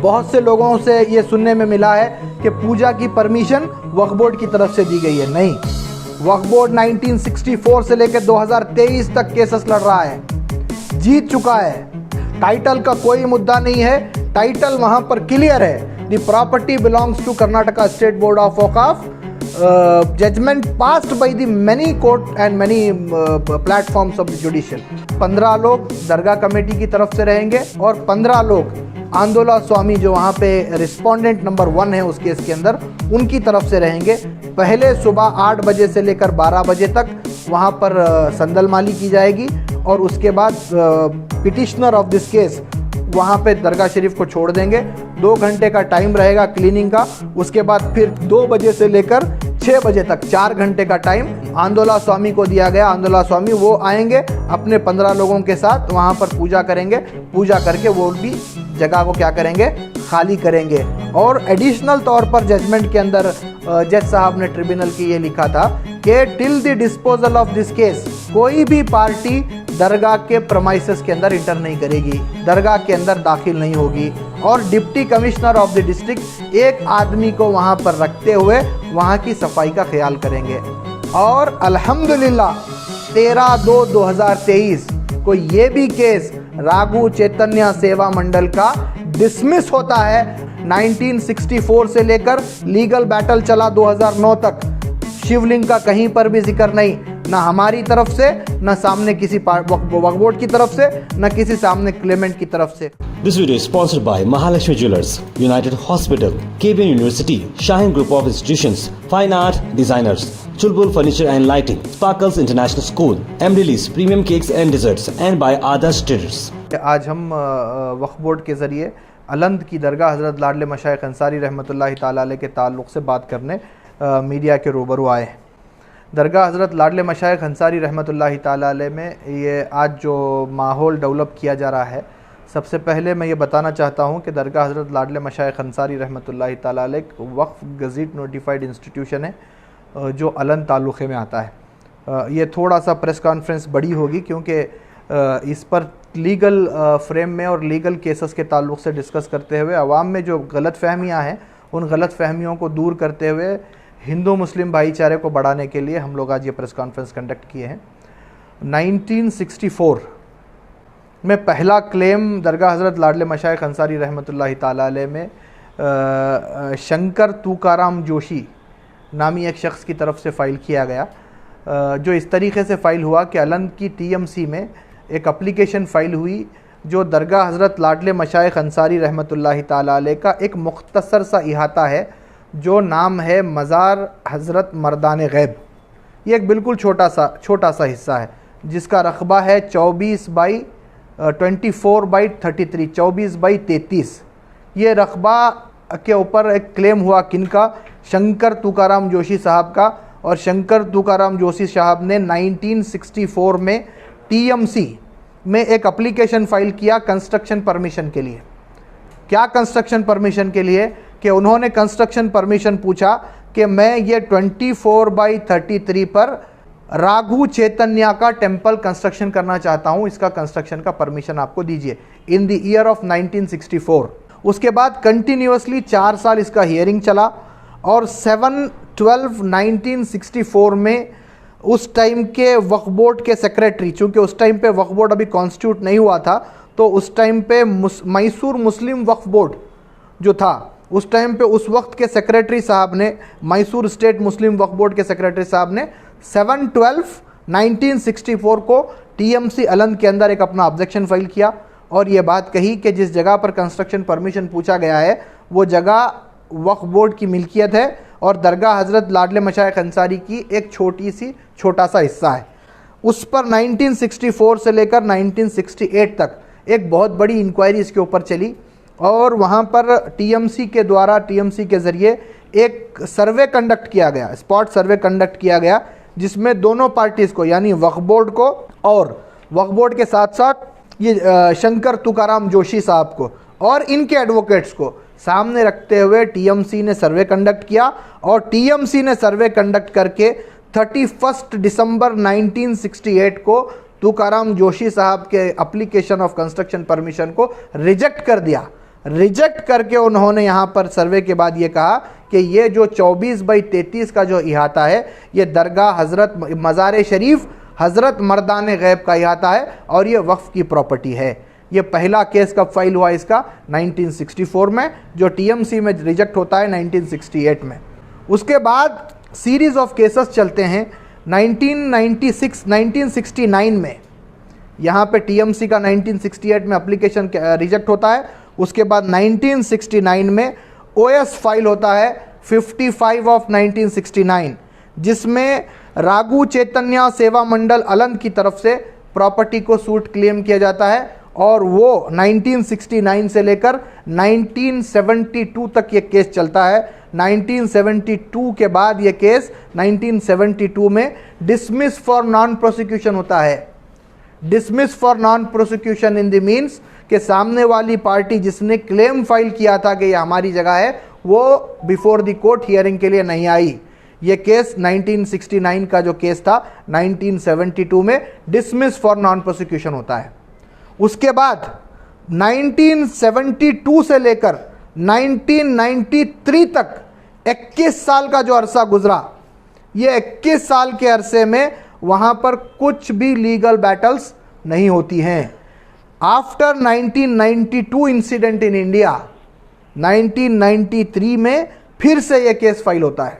बहुत से लोगों से ये सुनने में मिला है कि पूजा की परमिशन वक्फ बोर्ड की तरफ से दी गई है। नहीं, वक्फ बोर्ड 1964 से लेकर 2023 तक केसेस लड़ रहा है, जीत चुका है। टाइटल का कोई मुद्दा नहीं है, टाइटल वहां पर क्लियर है। The property belongs to Karnataka state board of Waqf. Judgment passed by the many court and many platforms of the judicial. 15 लोग दरगाह कमेटी की तरफ से रहेंगे और 15 लोग आंदोला स्वामी जो वहाँ पे रिस्पोंडेंट नंबर 1 है उस केस के अंदर, उनकी तरफ से रहेंगे। पहले सुबह 8 बजे से लेकर 12 बजे तक वहाँ पर संदलमाली की जाएगी और उसके बाद पिटिशनर ऑफ दिस केस वहाँ पे दरगाह शरीफ को छोड़ देंगे। 2 घंटे का टाइम रहेगा क्लीनिंग का। उसके बाद फिर 2 बजे से लेकर 6 बजे तक 4 घंटे का टाइम आंदोला स्वामी को दिया गया। आंदोला स्वामी वो आएंगे अपने 15 लोगों के साथ, वहाँ पर पूजा करेंगे। पूजा करके वो भी जगह को क्या करेंगे, खाली करेंगे। और एडिशनल तौर पर जजमेंट के अंदर जज साहब ने ट्रिब्यूनल की ये लिखा था कि till the disposal of this case कोई भी पार्टी दरगाह के प्रमाइसेस के अंदर इंटर नहीं करेगी, दरगाह के अंदर दाखिल नहीं होगी। और deputy commissioner of the district एक आदमी को वहाँ पर रखते हुए वहाँ की सफाई का ख्याल करेंगे। और अल्हम्दुलिल्लाह 13/2/2023 को ये भी केस राघु चैतन्य सेवा मंडल का डिसमिस होता है। 1964 से लेकर लीगल बैटल चला 2009 तक। शिवलिंग का कहीं पर भी जिक्र नहीं, ना हमारी तरफ से, ना सामने किसी वक्फ बोर्ड की तरफ से, ना किसी सामने क्लेमेंट की तरफ से। This video is sponsored by Mahalakshmi Jewelers, United Hospital, KBN University, Shaheen Group of Institutions, Fine Art Designers, Chulbul Furniture and Lighting, Sparkles International School, Emrilis Premium Cakes and Desserts, and by Adarsh Traders. आज हम वक्फ board के ज़रिए अलंद की दरगाह हज़रत लाडले मशाइख अंसारी रहमतुल्लाहि ताला अलैह के ताल्लुक़ से बात करने मीडिया के रूबरू आए। दरगाह हज़रत लाडले मशाइख अंसारी रहमतुल्लाहि ताला अलैह में ये आज जो माहौल डेवलप किया जा रहा है, सबसे पहले मैं ये बताना चाहता हूँ कि दरगाह हज़रत लाडले मशाइख अंसारी रहमतुल्लाहि ताला अलैह वक्फ गज़ीट नोटिफाइड इंस्टीट्यूशन है जो अलंद तालुक़े में आता है। ये थोड़ा सा प्रेस कॉन्फ्रेंस बड़ी होगी क्योंकि इस पर लीगल फ्रेम में और लीगल केसेस के ताल्लुक़ से डिस्कस करते हुए आवाम में जो गलत फहमियाँ हैं उन गलत फहमियों को दूर करते हुए हिंदू मुस्लिम भाईचारे को बढ़ाने के लिए हम लोग आज ये प्रेस कॉन्फ्रेंस कंडक्ट किए हैं। 1964 में पहला क्लेम दरगाह हज़रत लाडले मशाइख अंसारी रहमतुल्लाहि ताला अलैह में शंकर तुकाराम जोशी नामी एक शख्स की तरफ से फ़ाइल किया गया, जो इस तरीके से फ़ाइल हुआ कि अलंद की TMC में एक एप्लीकेशन फ़ाइल हुई जो दरगाह हज़रत लाडले मशाइख अंसारी रहमतुल्लाहि ताला अलैह का एक मुख्तसर सा इहाता है जो नाम है मज़ार हज़रत मर्दान गैब। ये एक बिल्कुल छोटा सा हिस्सा है जिसका रकबा है 24/33, 24/33। ये रकबा के ऊपर एक क्लेम हुआ किनका, शंकर तुकाराम जोशी साहब का। और शंकर तुकाराम जोशी साहब ने 1964 में TMC में एक एप्लीकेशन फ़ाइल किया कंस्ट्रक्शन परमिशन के लिए। क्या कंस्ट्रक्शन परमिशन के लिए कि उन्होंने कंस्ट्रक्शन परमिशन पूछा कि मैं ये 24/33 पर राघु चैतन्य का टेम्पल कंस्ट्रक्शन करना चाहता हूँ, इसका कंस्ट्रक्शन का परमिशन आपको दीजिए, इन द ईयर ऑफ 1964। उसके बाद कंटिन्यूसली 4 साल इसका हियरिंग चला और 7/12/1964 में उस टाइम के वक्फ बोर्ड के सेक्रेटरी, चूँकि उस टाइम पे वक्फ बोर्ड अभी कॉन्स्टिट्यूट नहीं हुआ था, तो उस टाइम पे मैसूर मुस्लिम वक्फ बोर्ड जो था उस टाइम पे उस वक्त के सेक्रेटरी साहब ने, मैसूर स्टेट मुस्लिम वक्फ बोर्ड के सेक्रेटरी साहब ने 7/12/1964 को TMC अलंद के अंदर एक अपना ऑब्जेक्शन फाइल किया और ये बात कही कि जिस जगह पर कंस्ट्रक्शन परमिशन पूछा गया है वो जगह वक्फ बोर्ड की मिल्कियत है और दरगाह हज़रत लाडले मशाइख अंसारी की एक छोटा सा हिस्सा है। उस पर 1964 से लेकर 1968 तक एक बहुत बड़ी इंक्वायरी इसके ऊपर चली और वहाँ पर TMC के द्वारा, TMC के ज़रिए एक सर्वे कंडक्ट किया गया, स्पॉट सर्वे कंडक्ट किया गया, जिसमें दोनों पार्टीज़ को यानी वक्फ बोर्ड को और वक्फ बोर्ड के साथ साथ ये शंकर तुकाराम जोशी साहब को और इनके एडवोकेट्स को सामने रखते हुए TMC ने सर्वे कंडक्ट किया और TMC ने सर्वे कंडक्ट करके 31 दिसंबर 1968 को तुकाराम जोशी साहब के एप्लीकेशन ऑफ कंस्ट्रक्शन परमिशन को रिजेक्ट कर दिया। रिजेक्ट करके उन्होंने यहाँ पर सर्वे के बाद ये कहा कि ये जो 24/33 का जो इहाता है ये दरगाह हज़रत मज़ार शरीफ हज़रत मर्दान गैब का इहाता है और ये वक्फ़ की प्रॉपर्टी है। ये पहला केस कब फाइल हुआ इसका? 1964 में, जो टीएमसी में रिजेक्ट होता है 1968 में। उसके बाद सीरीज़ ऑफ केसेस चलते हैं। 1969 में यहाँ पे टीएमसी का 1968 में एप्लीकेशन रिजेक्ट होता है। उसके बाद 1969 में ओएस फाइल होता है 55 ऑफ 1969, जिसमें रागू चैतन्य सेवा मंडल अलंद की तरफ से प्रॉपर्टी को सूट क्लेम किया जाता है और वो 1969 से लेकर 1972 तक ये केस चलता है। 1972 के बाद ये केस 1972 में डिसमिस फॉर नॉन प्रोसिक्यूशन होता है। Dismiss for non prosecution in the means कि सामने वाली पार्टी जिसने क्लेम फाइल किया था कि ये हमारी जगह है, वो बिफोर द कोर्ट हियरिंग के लिए नहीं आई। ये केस 1969 का जो केस था 1972 में डिसमिस फॉर नॉन प्रोसिक्यूशन होता है। उसके बाद 1972 से लेकर 1993 तक 21 साल का जो अरसा गुजरा, ये 21 साल के अरसे में वहाँ पर कुछ भी लीगल बैटल्स नहीं होती हैं। आफ्टर 1992 इंसिडेंट इन इंडिया, 1993 में फिर से ये केस फाइल होता है।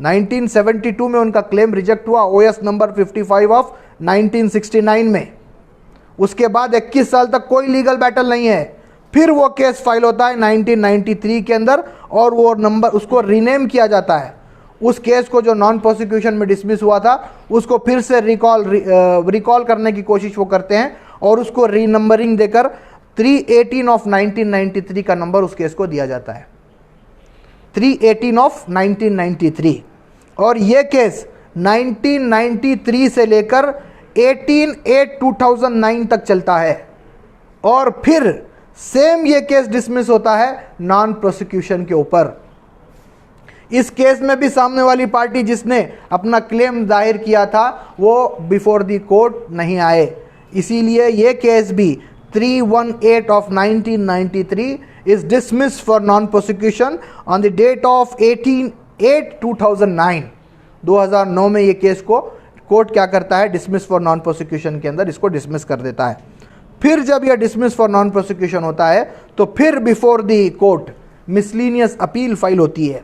1972 में उनका क्लेम रिजेक्ट हुआ ओएस नंबर 55 ऑफ 1969 में। उसके बाद 21 साल तक कोई लीगल बैटल नहीं है। फिर वो केस फाइल होता है 1993 के अंदर और वो नंबर उसको रीनेम किया जाता है। उस केस को जो नॉन प्रोसिक्यूशन में डिसमिस हुआ था उसको फिर से रिकॉल करने की कोशिश वो करते हैं और उसको रीनंबरिंग देकर 318 ऑफ 1993 का नंबर उस केस को दिया जाता है। 318 ऑफ 1993 और ये केस 1993 से लेकर 18/8/2009 तक चलता है और फिर सेम ये केस डिसमिस होता है नॉन प्रोसिक्यूशन के ऊपर। इस केस में भी सामने वाली पार्टी जिसने अपना क्लेम दायर किया था वो बिफोर द कोर्ट नहीं आए, इसीलिए ये केस भी 318 of 1993 is dismissed for non prosecution on the date of 18/8/2009। 2009 में ये केस को कोर्ट क्या करता है, डिसमिस फॉर नॉन प्रोसिक्यूशन के अंदर इसको डिसमिस कर देता है। फिर जब यह डिसमिस फॉर नॉन प्रोसिक्यूशन होता है तो फिर before the court miscellaneous appeal file होती है।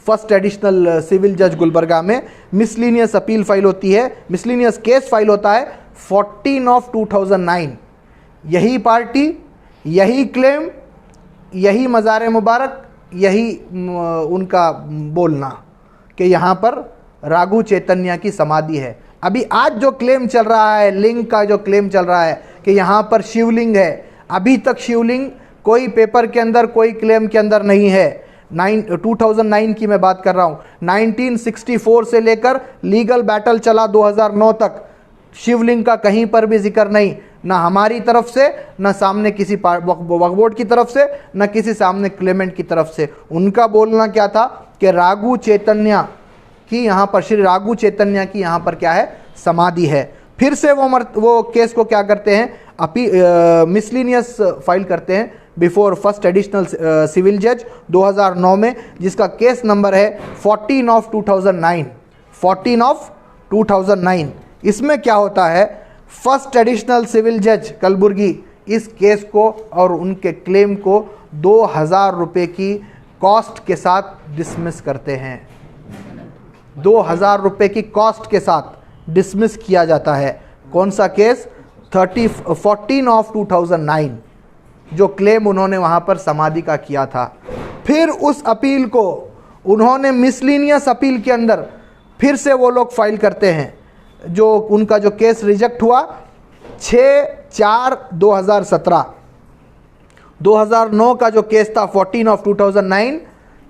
फर्स्ट एडिशनल सिविल जज गुलबर्गा में मिसलीनियस अपील फाइल होती है, मिसलीनियस केस फाइल होता है 14 ऑफ 2009। यही पार्टी, यही क्लेम, यही मज़ार मुबारक, यही उनका बोलना कि यहाँ पर रागू चैतन्य की समाधि है। अभी आज जो क्लेम चल रहा है, लिंग का जो क्लेम चल रहा है कि यहाँ पर शिवलिंग है, अभी तक शिवलिंग कोई पेपर के अंदर, कोई क्लेम के अंदर नहीं है। 2009 की मैं बात कर रहा हूँ। 1964 से लेकर लीगल बैटल चला 2009 तक, शिवलिंग का कहीं पर भी जिक्र नहीं, ना हमारी तरफ से, ना सामने किसी वक्फ बोर्ड की तरफ से, ना किसी सामने क्लेमेंट की तरफ से। उनका बोलना क्या था कि रागू चैतन्य की यहाँ पर, श्री रागू चैतन्य की यहाँ पर क्या है, समाधि है। फिर से वो केस को क्या करते हैं, मिसलीनियस फाइल करते हैं बिफोर फर्स्ट एडिशनल सिविल जज 2009 में, जिसका केस नंबर है 14 ऑफ 2009। 14 ऑफ 2009। इसमें क्या होता है, फर्स्ट एडिशनल सिविल जज कलबुर्गी इस केस को और उनके क्लेम को 2000 रुपये की कॉस्ट के साथ डिसमिस करते हैं। 2000 रुपये की कॉस्ट के साथ डिसमिस किया जाता है। कौन सा केस, 14 ऑफ 2009, जो क्लेम उन्होंने वहाँ पर समाधि का किया था। फिर उस अपील को उन्होंने मिसलीनियस अपील के अंदर फिर से वो लोग फाइल करते हैं। जो उनका जो केस रिजेक्ट हुआ 6/4/2017, 2009 का जो केस था 14 ऑफ 2009,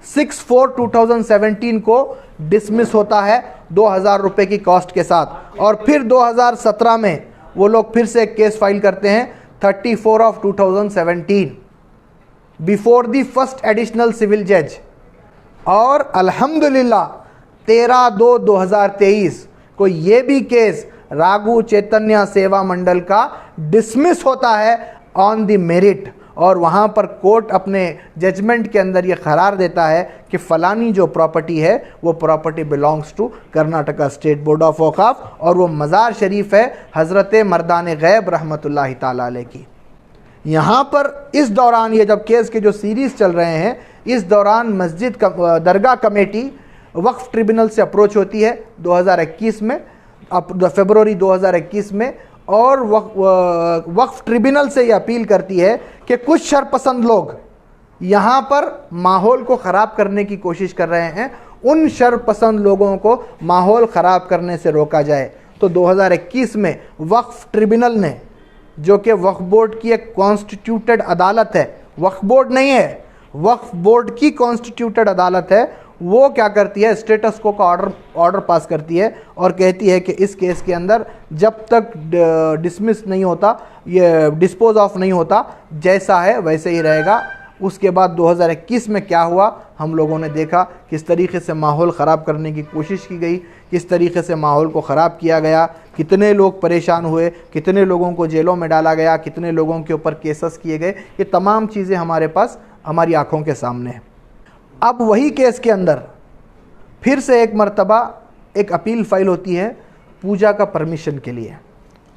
6/4/2017 को डिसमिस होता है 2000 रुपये की कॉस्ट के साथ। और फिर 2017 में वो लोग फिर से एक केस फाइल करते हैं 34 of 2017 before the first additional civil जज। और अल्हम्दुलिल्लाह 13/2/2023 को ये भी केस रागू चैतन्य सेवा मंडल का डिसमिस होता है ऑन द मेरिट। और वहाँ पर कोर्ट अपने जजमेंट के अंदर ये करार देता है कि फ़लानी जो प्रॉपर्टी है वो property belongs to Karnataka state board of Auqaf और वो मज़ार शरीफ है हज़रत मर्दान गैब रहमतुल्लाहि ताला अलैह की। यहाँ पर इस दौरान ये जब केस के जो सीरीज़ चल रहे हैं, इस दौरान मस्जिद दरगाह कमेटी वक्फ ट्रिब्यूनल से अप्रोच होती है 2021 में, फरवरी 2021 में, और वक्फ ट्रिब्यूनल से ये अपील करती है कि कुछ शरपसंद लोग यहाँ पर माहौल को ख़राब करने की कोशिश कर रहे हैं, उन शरपसंद लोगों को माहौल ख़राब करने से रोका जाए। तो 2021 में वक्फ ट्रिब्यूनल ने, जो कि वक्फ बोर्ड की एक कॉन्स्टिट्यूटेड अदालत है, वक्फ बोर्ड नहीं है, वक्फ बोर्ड की कॉन्स्टिट्यूटेड अदालत है, वो क्या करती है, स्टेटस को का ऑर्डर पास करती है और कहती है कि इस केस के अंदर जब तक डिसमिस नहीं होता, ये डिस्पोज ऑफ नहीं होता, जैसा है वैसे ही रहेगा। उसके बाद 2021 में क्या हुआ, हम लोगों ने देखा किस तरीके से माहौल ख़राब करने की कोशिश की गई, किस तरीके से माहौल को ख़राब किया गया, कितने लोग परेशान हुए, कितने लोगों को जेलों में डाला गया, कितने लोगों के ऊपर केसेस किए गए। ये तमाम चीज़ें हमारे पास हमारी आँखों के सामने हैं। अब वही केस के अंदर फिर से एक मर्तबा एक अपील फ़ाइल होती है पूजा का परमिशन के लिए,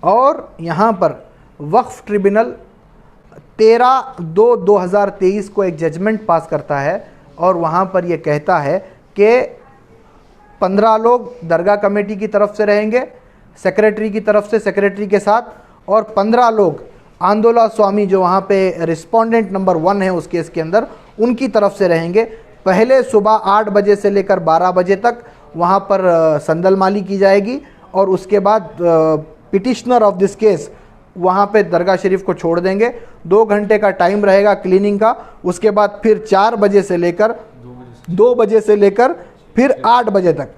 और यहाँ पर वक्फ ट्रिब्यूनल 13/2/2023 को एक जजमेंट पास करता है और वहाँ पर ये कहता है कि 15 लोग दरगाह कमेटी की तरफ से रहेंगे, सेक्रेटरी की तरफ से सेक्रेटरी के साथ, और 15 लोग आंदोला स्वामी जो वहाँ पे रिस्पोंडेंट नंबर 1 है उस केस के अंदर, उनकी तरफ से रहेंगे। पहले सुबह 8 बजे से लेकर 12 बजे तक वहाँ पर संदलमाली की जाएगी और उसके बाद पिटिशनर ऑफ दिस केस वहाँ पे दरगाह शरीफ को छोड़ देंगे। 2 घंटे का टाइम रहेगा क्लीनिंग का। उसके बाद फिर 4 बजे से लेकर 2 बजे से लेकर फिर 8 बजे तक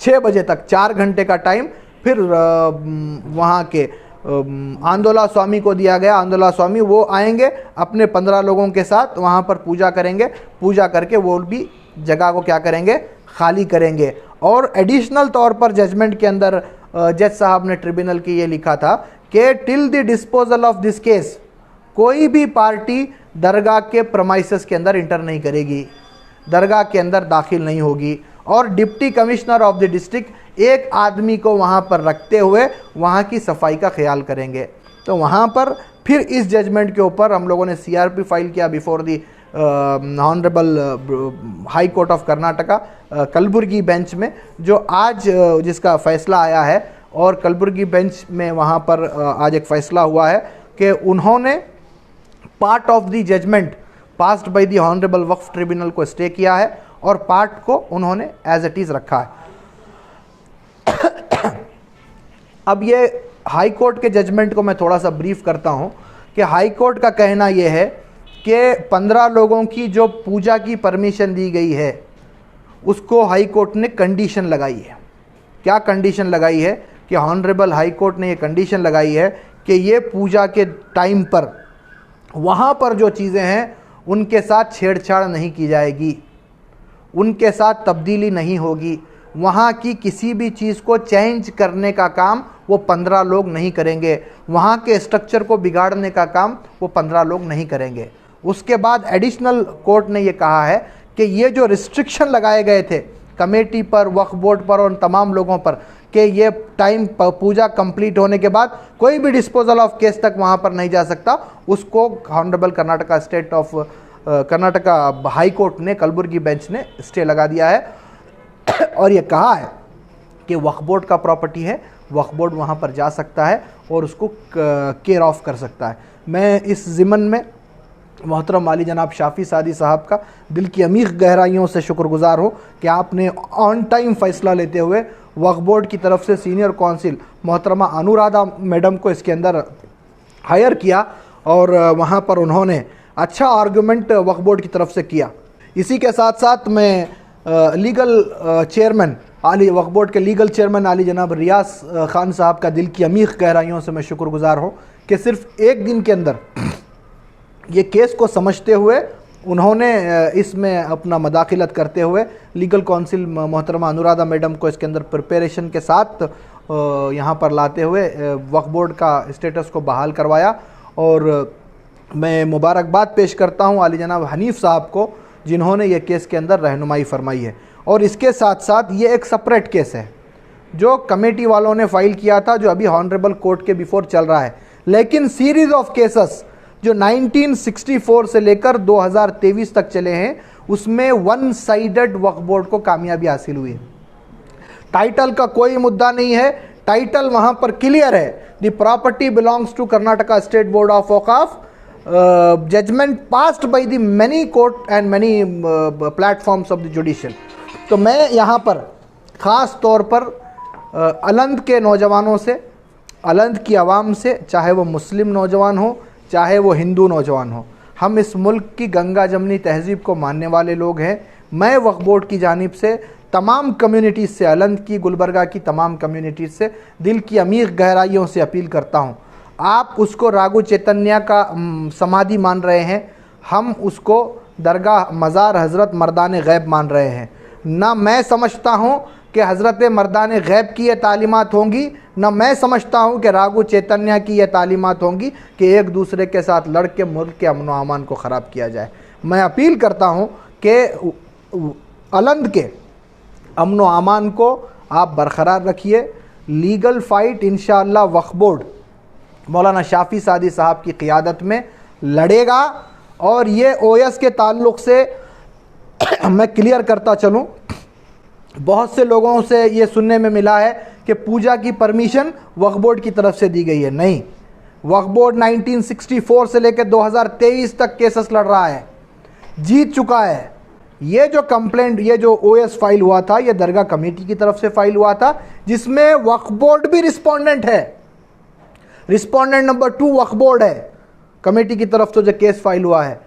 6 बजे तक 4 घंटे का टाइम फिर वहाँ के आंदोला स्वामी को दिया गया। आंदोला स्वामी वो आएंगे अपने 15 लोगों के साथ, वहाँ पर पूजा करेंगे, पूजा करके वो भी जगह को क्या करेंगे, खाली करेंगे। और एडिशनल तौर पर जजमेंट के अंदर जज साहब ने ट्रिब्यूनल की ये लिखा था कि till the disposal of this case कोई भी पार्टी दरगाह के प्रमाइसेस के अंदर इंटर नहीं करेगी, दरगाह के अंदर दाखिल नहीं होगी, और deputy commissioner of the district एक आदमी को वहाँ पर रखते हुए वहाँ की सफाई का ख्याल करेंगे। तो वहाँ पर फिर इस जजमेंट के ऊपर हम लोगों ने CRP फाइल किया before the honourable high court of Karnataka Kalaburagi bench में, जो आज जिसका फ़ैसला आया है। और कलबुर्गी बेंच में वहाँ पर आज एक फ़ैसला हुआ है कि उन्होंने part of the judgment passed by the honourable Waqf tribunal को स्टे किया है और पार्ट को उन्होंने एज इट इज़ रखा है। अब ये हाई कोर्ट के जजमेंट को मैं थोड़ा सा ब्रीफ करता हूँ कि हाई कोर्ट का कहना ये है कि 15 लोगों की जो पूजा की परमिशन दी गई है उसको हाई कोर्ट ने कंडीशन लगाई है। क्या कंडीशन लगाई है कि ऑनरेबल हाई कोर्ट ने ये कंडीशन लगाई है कि ये पूजा के टाइम पर वहाँ पर जो चीज़ें हैं उनके साथ छेड़छाड़ नहीं की जाएगी, उनके साथ तब्दीली नहीं होगी, वहाँ की किसी भी चीज़ को चेंज करने का काम वो 15 लोग नहीं करेंगे, वहाँ के स्ट्रक्चर को बिगाड़ने का काम वो 15 लोग नहीं करेंगे। उसके बाद एडिशनल कोर्ट ने ये कहा है कि ये जो रिस्ट्रिक्शन लगाए गए थे कमेटी पर, वक्फ बोर्ड पर और तमाम लोगों पर कि ये टाइम पूजा कंप्लीट होने के बाद कोई भी डिस्पोजल ऑफ केस तक वहाँ पर नहीं जा सकता, उसको honourable Karnataka state of Karnataka high court ने कलबुर्गी बेंच ने स्टे लगा दिया है। और ये कहा है कि वक्फ बोर्ड का प्रॉपर्टी है, वक्फ बोर्ड वहाँ पर जा सकता है और उसको केयर ऑफ कर सकता है। मैं इस ज़िमन में मोहतरम वाली जनाब शाफ़ी सादी साहब का दिल की अमीर गहराइयों से शुक्रगुजार हूँ कि आपने ऑन टाइम फ़ैसला लेते हुए वक्फ बोर्ड की तरफ से सीनियर कौंसिल मोहतरमा अनुराधा मैडम को इसके अंदर हायर किया और वहाँ पर उन्होंने अच्छा आर्गूमेंट वक्फ बोर्ड की तरफ से किया। इसी के साथ साथ मैं लीगल चेयरमैन आली वक्फ बोर्ड के लीगल चेयरमैन आली जनाब रियाज खान साहब का दिल की अमीर गहराइयों से मैं शुक्रगुजार हूँ कि सिर्फ एक दिन के अंदर ये केस को समझते हुए उन्होंने इसमें अपना मदाखिलत करते हुए लीगल काउंसिल मोहतरमा अनुराधा मैडम को इसके अंदर प्रिपरेशन के साथ यहाँ पर लाते हुए वक्फ बोर्ड का स्टेटस को बहाल करवाया और मैं मुबारकबाद पेश करता हूं आली जनाब हनीफ साहब को, जिन्होंने ये केस के अंदर रहनुमाई फरमाई है। और इसके साथ साथ ये एक सेपरेट केस है जो कमेटी वालों ने फाइल किया था, जो अभी हॉनरेबल कोर्ट के बिफोर चल रहा है। लेकिन सीरीज ऑफ केसेस जो 1964 से लेकर 2023 तक चले हैं, उसमें वन साइडेड वक्फ बोर्ड को कामयाबी हासिल हुई है। टाइटल का कोई मुद्दा नहीं है, टाइटल वहां पर क्लियर है, the property belongs to Karnataka state board of Waqf, judgment passed by the many court and many platforms of the judicial. तो मैं यहाँ पर ख़ास तौर पर अलंद के नौजवानों से, अलंद की आवाम से, चाहे वो मुस्लिम नौजवान हो चाहे वो हिंदू नौजवान हो, हम इस मुल्क की गंगा जमनी तहजीब को मानने वाले लोग हैं। मैं वक्फ बोर्ड की जानिब से तमाम कम्युनिटीज़ से, अलंद की, गुलबर्गा की तमाम कम्युनिटीज़ से दिल की अमीर गहराइयों से अपील करता हूँ, आप उसको रागू चैतन्य का समाधि मान रहे हैं, हम उसको दरगाह मज़ार हज़रत मर्दान गैब मान रहे हैं। ना मैं समझता हूँ कि हज़रत मर्दान गैब की ये तालीमात होंगी, ना मैं समझता हूँ कि रागू चैतन्य की ये तालीमात होंगी कि एक दूसरे के साथ लड़ के मुल्क के अमन व अमान को ख़राब किया जाए। मैं अपील करता हूँ कि अलंद के अमन व अमान को आप बरकरार रखिए। लीगल फ़ाइट इंशाअल्लाह वक्फ बोर्ड मौलाना शाफ़ी सादी साहब की क़ियादत में लड़ेगा। और ये ओएस के ताल्लुक़ से मैं क्लियर करता चलूँ, बहुत से लोगों से ये सुनने में मिला है कि पूजा की परमिशन वक्फ बोर्ड की तरफ से दी गई है। नहीं, वक्फ बोर्ड 1964 से लेकर 2023 तक केसेस लड़ रहा है, जीत चुका है। ये जो कंप्लेंट, ये जो ओएस फाइल हुआ था, ये दरगाह कमेटी की तरफ से फाइल हुआ था, जिसमें वक्फ बोर्ड भी रिस्पोंडेंट है। रिस्पोंडेंट नंबर 2 वक्फ बोर्ड है, कमेटी की तरफ से जो केस फाइल हुआ है।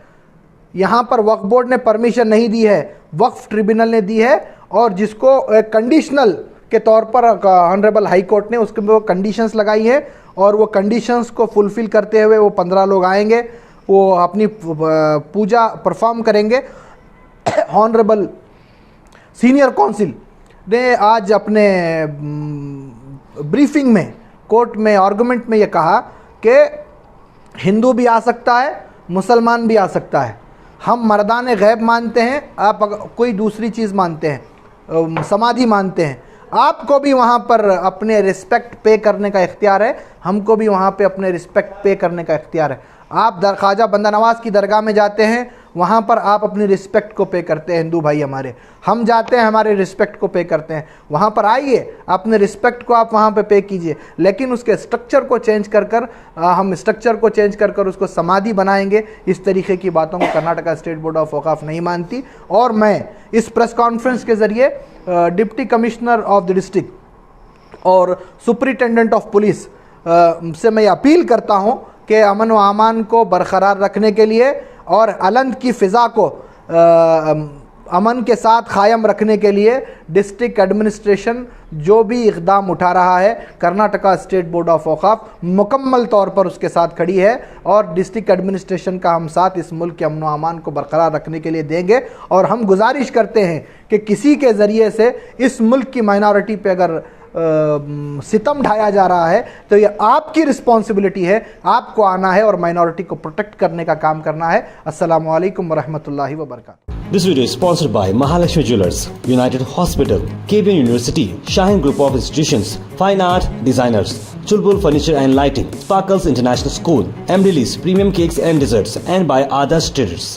यहाँ पर वक्फ बोर्ड ने परमिशन नहीं दी है, वक्फ ट्रिब्यूनल ने दी है, और जिसको कंडीशनल के तौर पर ऑनरेबल हाई कोर्ट ने उसके वो कंडीशंस लगाई है, और वो कंडीशंस को फुलफ़िल करते हुए वो 15 लोग आएंगे, वो अपनी पूजा परफॉर्म करेंगे। ऑनरेबल सीनियर काउंसिल ने आज अपने ब्रीफिंग में, कोर्ट में, आर्गूमेंट में ये कहा कि हिंदू भी आ सकता है, मुसलमान भी आ सकता है। हम मर्दान गैब मानते हैं, आप कोई दूसरी चीज़ मानते हैं, समाधि मानते हैं, आपको भी वहाँ पर अपने रिस्पेक्ट पे करने का इख्तियार है, हमको भी वहाँ पे अपने रिस्पेक्ट पे करने का इख्तियार है। आप ख्वाजा बंदा नवाज़ की दरगाह में जाते हैं, वहाँ पर आप अपनी रिस्पेक्ट को पे करते हैं, हिंदू भाई हमारे, हम जाते हैं, हमारे रिस्पेक्ट को पे करते हैं। वहाँ पर आइए, अपने रिस्पेक्ट को आप वहाँ पे कीजिए, लेकिन उसके स्ट्रक्चर को चेंज कर हम स्ट्रक्चर को चेंज कर उसको समाधि बनाएंगे, इस तरीके की बातों को कर्नाटका स्टेट बोर्ड ऑफ वक़ाफ़ नहीं मानती। और मैं इस प्रेस कॉन्फ्रेंस के ज़रिए deputy commissioner of the district और सुपरिटेंडेंट ऑफ पुलिस से मैं अपील करता हूँ कि अमन व अमान को बरकरार रखने के लिए और अलंद की फ़िज़ा को अमन के साथ कायम रखने के लिए डिस्ट्रिक्ट एडमिनिस्ट्रेशन जो भी इक़दाम उठा रहा है, कर्नाटका स्टेट बोर्ड ऑफ वक़ाफ़ मुकम्मल तौर पर उसके साथ खड़ी है, और डिस्ट्रिक्ट एडमिनिस्ट्रेशन का हम साथ इस मुल्क के अमन व अमान को बरकरार रखने के लिए देंगे। और हम गुजारिश करते हैं कि किसी के ज़रिए से इस मुल्क की माइनॉरिटी पे अगर सितम ढाया जा रहा है तो ये आपकी रिस्पॉन्सिबिलिटी है, आपको आना है और माइनॉरिटी को प्रोटेक्ट करने का काम करना है। अस्सलामु अलैकुम वरहमतुल्लाहि वबरकातुहू। This video is sponsored by Mahalakshmi Jewelers, United Hospital, KBN University, Shahin Group of Institutions, Fine Art Designers, Chulbul Furniture and Lighting, Sparkles International School, Emrilis Premium Cakes and Desserts, and by Adas Traders.